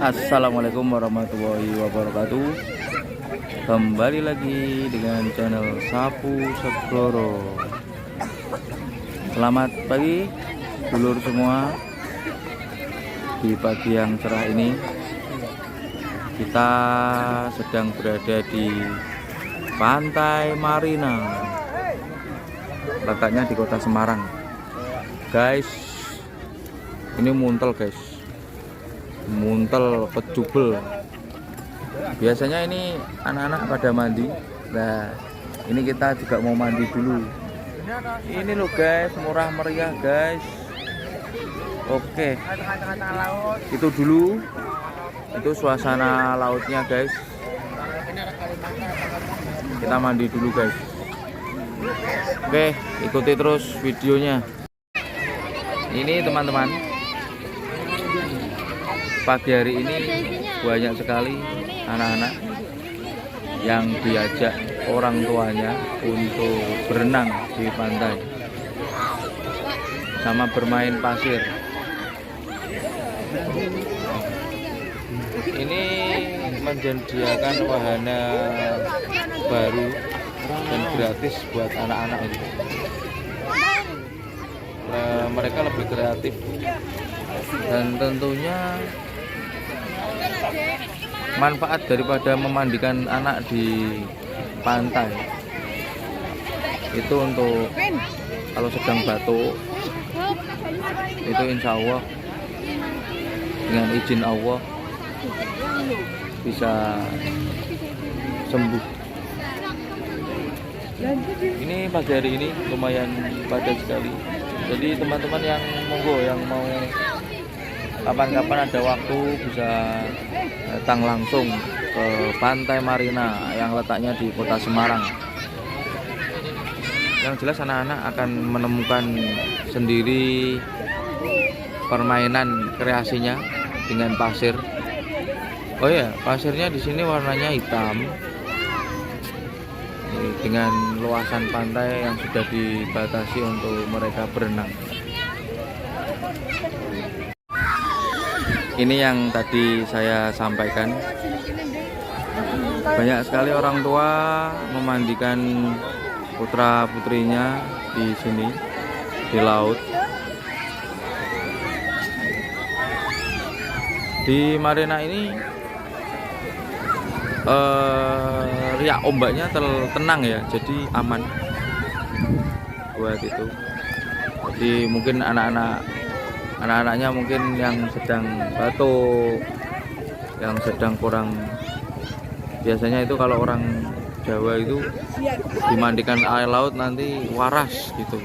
Assalamualaikum warahmatullahi wabarakatuh. Kembali lagi dengan channel Sapu Segloro. Selamat pagi dulur semua. Di pagi yang cerah ini kita sedang berada di Pantai Marina, letaknya di Kota Semarang. Guys, ini muntel guys, muntel kejubel. Biasanya ini anak-anak pada mandi. Nah, ini kita juga mau mandi dulu. Ini loh guys, murah meriah guys. Oke, itu dulu, itu suasana lautnya guys. Kita mandi dulu guys. Oke, ikuti terus videonya. Ini teman-teman, pagi hari ini banyak sekali anak-anak yang diajak orang tuanya untuk berenang di pantai sama bermain pasir. Ini menyediakan wahana baru dan gratis buat anak-anak ini. Mereka lebih kreatif dan tentunya manfaat daripada memandikan anak di pantai itu untuk kalau sedang batuk, itu insya Allah dengan izin Allah bisa sembuh. Ini pagi hari ini lumayan padat sekali. Jadi teman-teman yang monggo yang mau kapan-kapan ada waktu bisa datang langsung ke Pantai Marina yang letaknya di Kota Semarang. Yang jelas anak-anak akan menemukan sendiri permainan kreasinya dengan pasir. Oh ya, pasirnya di sini warnanya hitam dengan luasan pantai yang sudah dibatasi untuk mereka berenang. Ini yang tadi saya sampaikan, banyak sekali orang tua memandikan putra putrinya di sini di laut. Di marina ini riak ombaknya tenang ya, jadi aman buat itu. Jadi mungkin anak-anaknya mungkin yang sedang batuk, yang sedang kurang, biasanya itu kalau orang Jawa itu dimandikan air laut nanti waras gitu.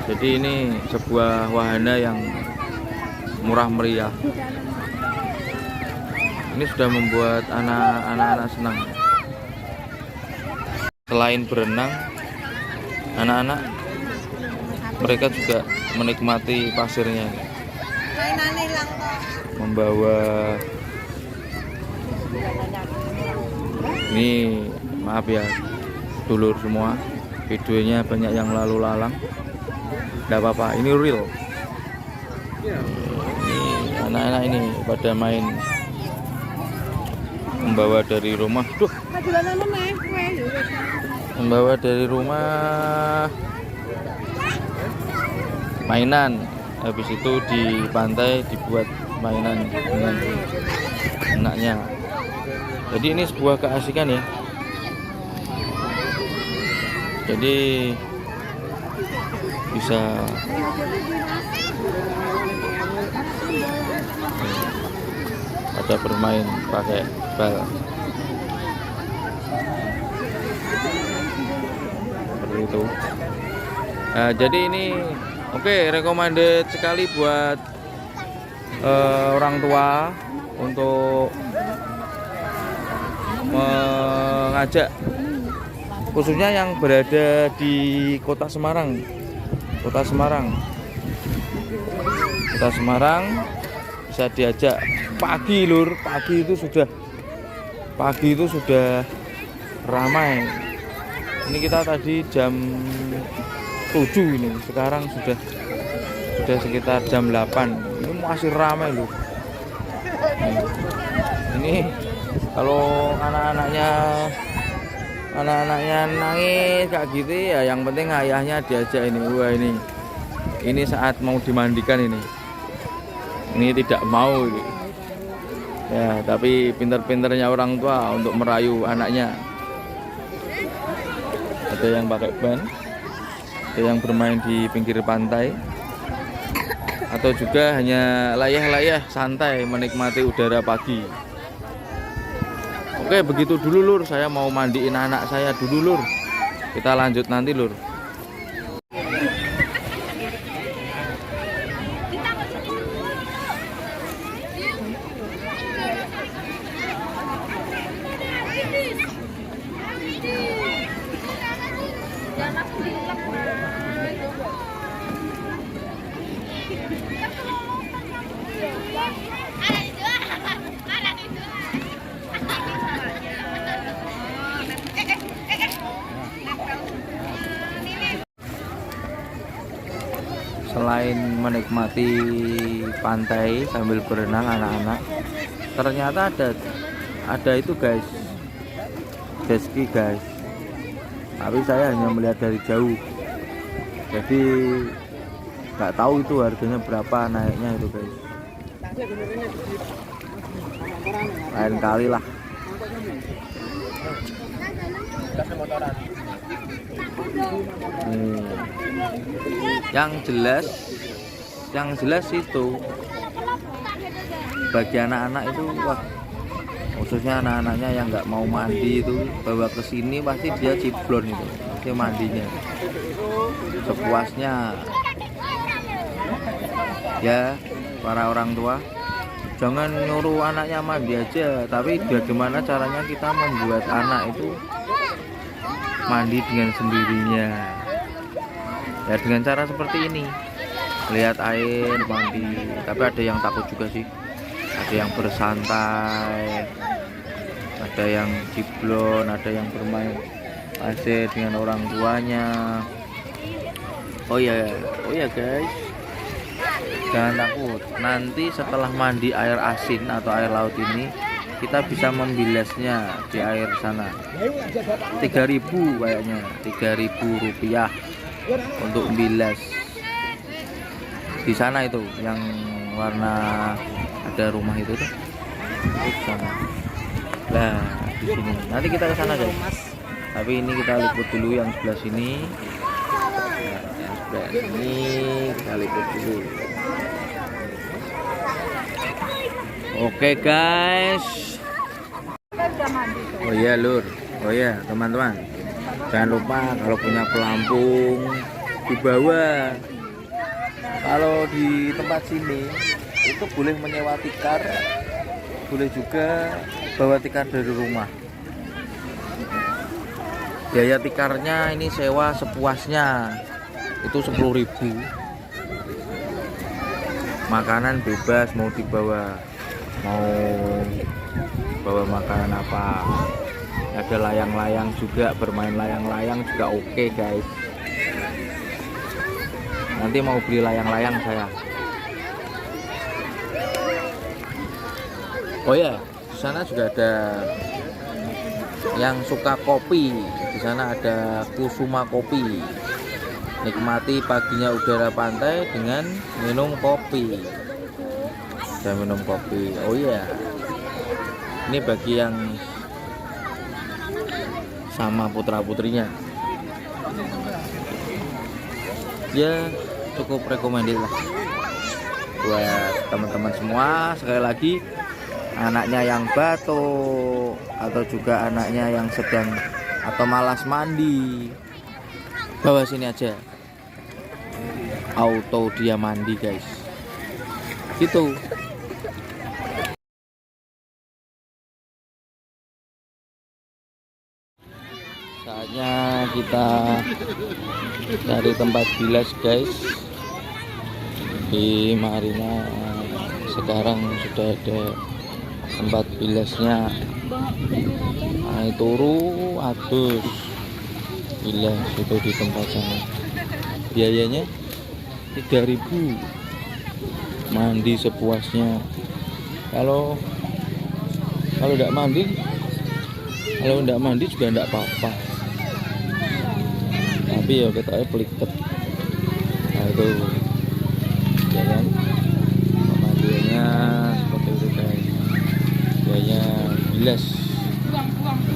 Jadi ini sebuah wahana yang murah meriah. Ini sudah membuat anak-anak senang. Selain berenang, anak-anak mereka juga menikmati pasirnya. Membawa ini, maaf ya dulur semua, videonya banyak yang lalu lalang. Tidak apa-apa, ini real. Ini anak-anak ini pada main, membawa dari rumah. Membawa dari rumah mainan, habis itu di pantai dibuat mainan dengan anaknya. Jadi ini sebuah keasikan ya. Jadi bisa ada bermain pakai bal seperti itu. Nah, jadi ini oke, recommended sekali buat orang tua untuk mengajak, khususnya yang berada di Kota Semarang. Kota Semarang bisa diajak pagi lur, pagi itu sudah ramai. Ini kita tadi jam 7 ini, sekarang sudah Sudah sekitar jam 8. Ini masih ramai loh. Ini kalau anak-anaknya nangis kayak gitu ya, yang penting ayahnya diajak ini. Wah, ini saat mau dimandikan ini tidak mau ini. Ya, tapi pinter-pinternya orang tua untuk merayu anaknya. Ada yang pakai ban, ada yang bermain di pinggir pantai, atau juga hanya layah-layah santai menikmati udara pagi. Oke, begitu dulu Lur, saya mau mandiin anak saya dulu Lur. Kita lanjut nanti Lur. Selain menikmati pantai sambil berenang anak-anak, ternyata ada itu guys, jet ski guys. Tapi saya hanya melihat dari jauh, jadi nggak tahu itu harganya berapa naiknya itu guys. Lain kali lah. Yang jelas itu bagi anak-anak itu, wah, khususnya anak-anaknya yang nggak mau mandi itu, bawa ke sini pasti dia ciblon itu, dia mandinya sepuasnya. Ya, para orang tua jangan nyuruh anaknya mandi aja, tapi bagaimana caranya kita membuat anak itu mandi dengan sendirinya. Ya, dengan cara seperti ini, lihat air mandi. Tapi ada yang takut juga sih, ada yang bersantai, ada yang ciblon, ada yang bermain pasir dengan orang tuanya. Oh ya guys, jangan takut, nanti setelah mandi air asin atau air laut ini, kita bisa membilasnya di air sana. 3.000 kayaknya, 3.000 rupiah untuk bilas di sana itu, yang warna ada rumah itu tuh, di sana. Nah, di sini nanti kita ke sana guys. Tapi ini kita liput dulu yang sebelah sini. Nah, yang sebelah ini kita liput dulu. Oke guys. Oh iya Lur, oh iya teman-teman, jangan lupa kalau punya pelampung dibawa. Kalau di tempat sini itu boleh menyewa tikar, boleh juga bawa tikar dari rumah. Biaya tikarnya ini sewa sepuasnya, itu 10.000. Makanan bebas mau dibawa, mau bawa makanan apa. Ada layang-layang juga, bermain layang-layang juga oke guys. Nanti mau beli layang-layang saya. Oh ya, di sana juga ada yang suka kopi. Di sana ada Kusuma Kopi. Nikmati paginya udara pantai dengan minum kopi. Saya minum kopi. Oh iya, ini bagi yang sama putra-putrinya. Ya, cukup recommended lah buat teman-teman semua. Sekali lagi, anaknya yang batuk atau juga anaknya yang sedang atau malas mandi, bawa sini aja, auto dia mandi guys, gitu. Saatnya kita cari tempat bilas guys. Di Marina sekarang sudah ada tempat bilasnya. Nah, turu atus bilas itu di tempat sana. Biayanya 3.000. Mandi sepuasnya. Kalau enggak mandi juga enggak apa-apa. Tapi ya kita peliket. Nah itu ya kan, pemandiannya seperti itu guys. Biayanya bilas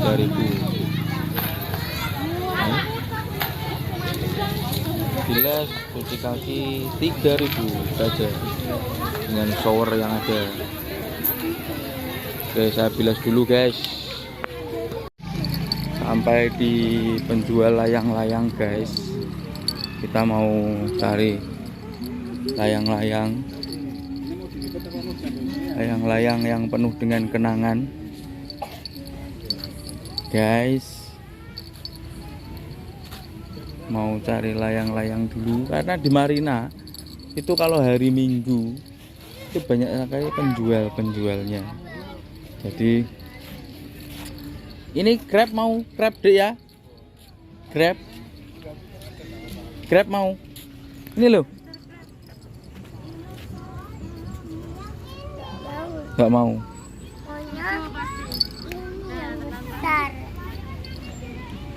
3.000. Bilas cuci kaki 3.000 saja dengan shower yang ada. Oke, saya bilas dulu guys. Sampai di penjual layang-layang guys. Kita mau cari layang-layang yang penuh dengan kenangan guys. Mau cari layang-layang dulu karena di Marina itu kalau hari Minggu itu banyak sekali penjualnya. Jadi ini Grab mau, Grab deh ya, Grab mau ini loh, nggak mau.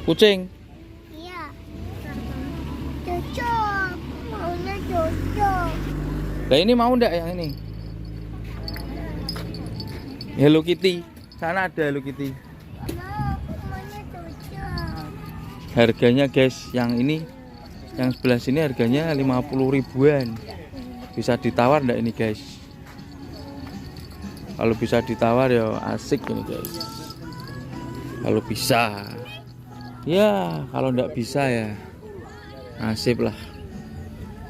Kucing. Cocok, maunya cocok. Nah ini mau ndak yang ini? Hello Kitty, sana ada Hello Kitty. Maunya cocok. Harganya guys, yang ini, yang sebelah sini harganya 50 ribuan. Bisa ditawar ndak ini guys? Kalau bisa ditawar ya asik ini guys. Kalau bisa, ya kalau ndak bisa ya nasib lah.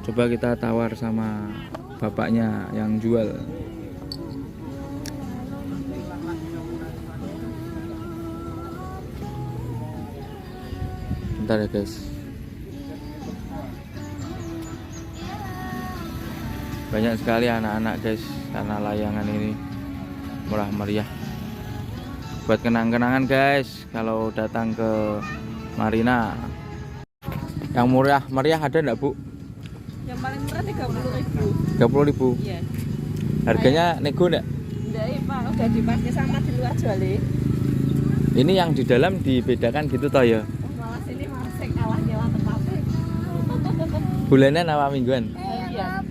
Coba kita tawar sama bapaknya yang jual. Bentar ya guys. Banyak sekali anak-anak guys, karena layangan ini murah meriah. Buat kenang-kenangan guys, kalau datang ke Marina. Yang murah meriah ada enggak Bu? Yang paling murah 30.000. 30.000. Iya. Harganya nego enggak? Enggak, Pak, udah dipakai sama di luar jualnya. Ini yang di dalam dibedakan gitu toh ya? Malah sini masih kalah nyewa tempatnya. Bulanan apa mingguan? Harian.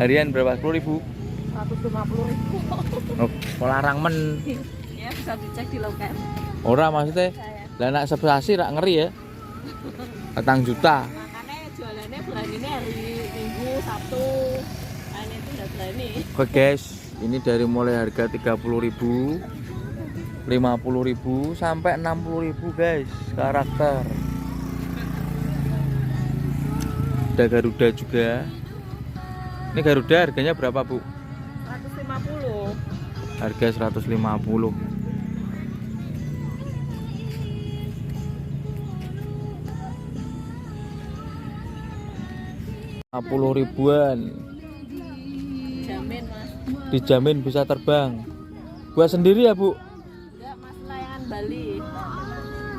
Harian berapa? 10.000? 150.000. Oh, larang men. Ya bisa dicek di loket. Ora maksudnya, lah nak sepasi rak ngeri ya. 4 juta. Makanya jualannya bulan ini hari Minggu, Sabtu. Nah, ini tuh udah berani. Oke guys, ini dari mulai harga 30.000, 50.000 sampai 60.000 guys, karakter. Ada Garuda juga. Ini Garuda harganya berapa Bu? 150. Harga 150. 50 ribuan. Jamin Mas. Dijamin bisa terbang. Buat sendiri ya Bu? Enggak, Mas, layangan Bali.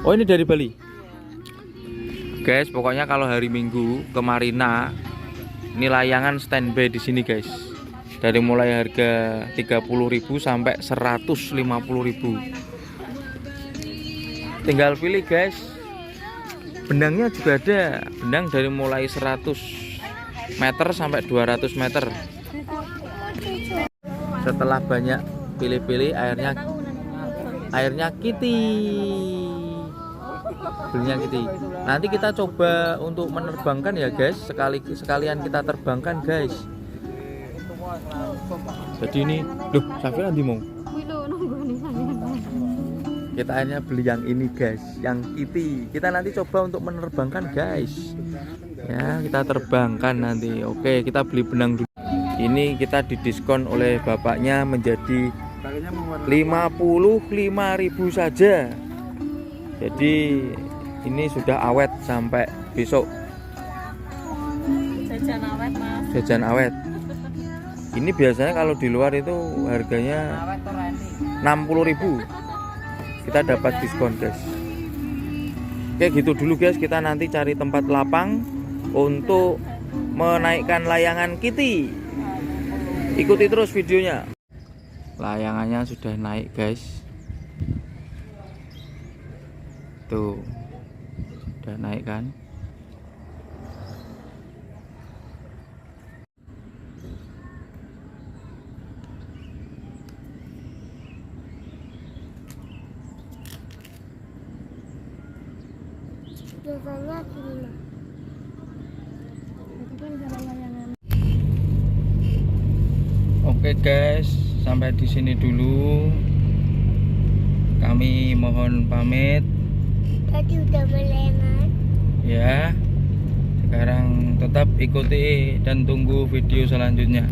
Oh ini dari Bali. Guys, pokoknya kalau hari Minggu ke Marina, ini layangan standby di sini guys. Dari mulai harga 30.000 sampai 150.000. Tinggal pilih guys. Benangnya juga ada. Benang dari mulai 100 meter sampai 200 meter. Setelah banyak pilih-pilih, airnya Kitty. Belinya Kitty. Nanti kita coba untuk menerbangkan ya guys. Sekalian kita terbangkan guys. Jadi ini, loh, Safira nanti mau. Kita akhirnya beli yang ini guys, yang Kitty. Kita nanti coba untuk menerbangkan guys. Ya, kita terbangkan nanti. Oke, kita beli benang dulu. Ini kita didiskon oleh bapaknya menjadi 55.000 saja. Jadi ini sudah awet sampai besok. Jajan awet Mas. Jajan awet. Ini biasanya kalau di luar itu harganya 60.000. Kita dapat diskon guys. Oke gitu dulu guys. Kita nanti cari tempat lapang untuk menaikkan layangan Kitty. Ikuti terus videonya. Layangannya sudah naik guys. Tuh, udah naik kan? Biasanya gini. Oke guys, sampai di sini dulu. Kami mohon pamit. Tadi udah melenan. Ya. Sekarang tetap ikuti dan tunggu video selanjutnya.